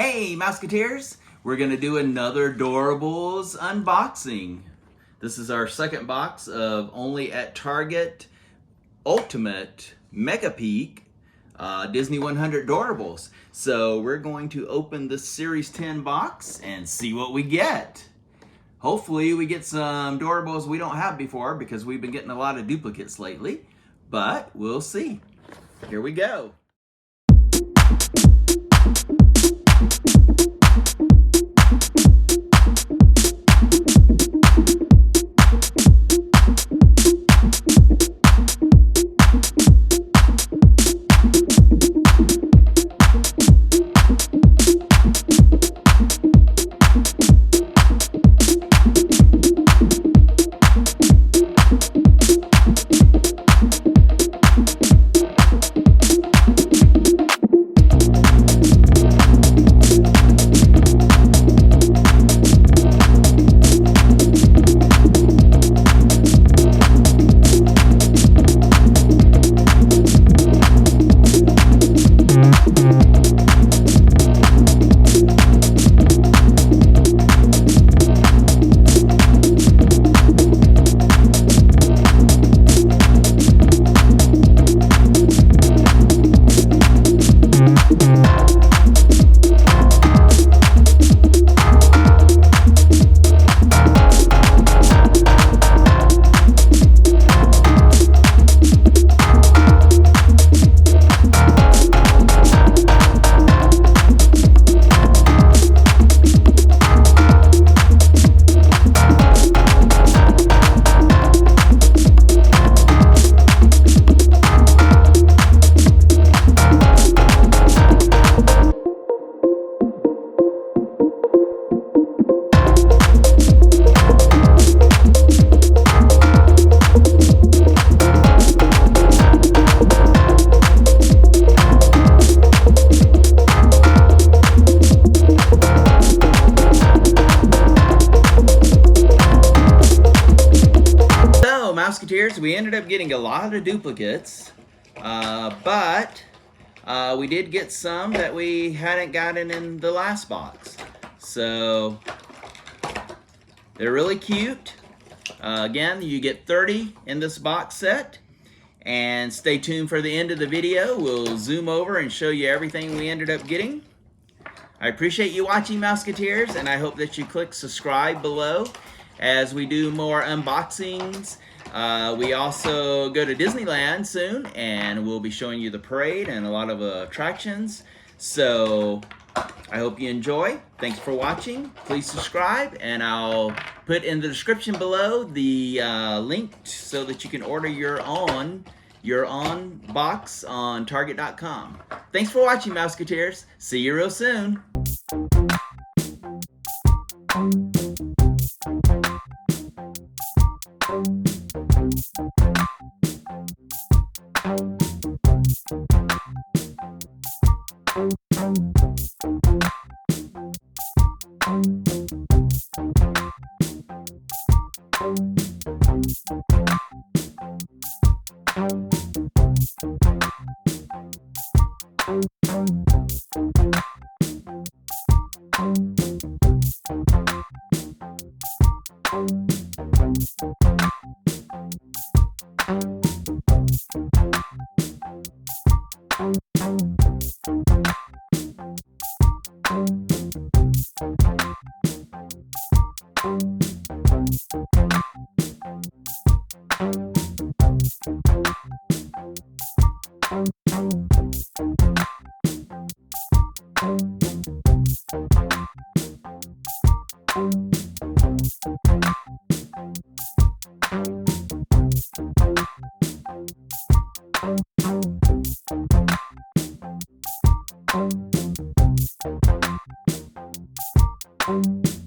Hey Mouseketeers, we're going to do another Doorables unboxing. This is our second box of Only at Target Ultimate Mega Peak Disney 100 Doorables. So we're going to open this Series 10 box and see what we get. Hopefully we get some Doorables we don't have before because we've been getting a lot of duplicates lately, but we'll see. Here we go. Mouseketeers, we ended up getting a lot of duplicates, but we did get some that we hadn't gotten in the last box. So they're really cute. Again, you get 30 in this box set, and stay tuned for the end of the video. We'll zoom over and show you everything we ended up getting. I appreciate you watching, Mouseketeers, and I hope that you click subscribe below as we do more unboxings. We also go to Disneyland soon, and we'll be showing you the parade and a lot of attractions. So I hope you enjoy. Thanks for watching. Please subscribe, and I'll put in the description below the link so that you can order your own box on Target.com. Thanks for watching, Mouseketeers. See you real soon. Thank you.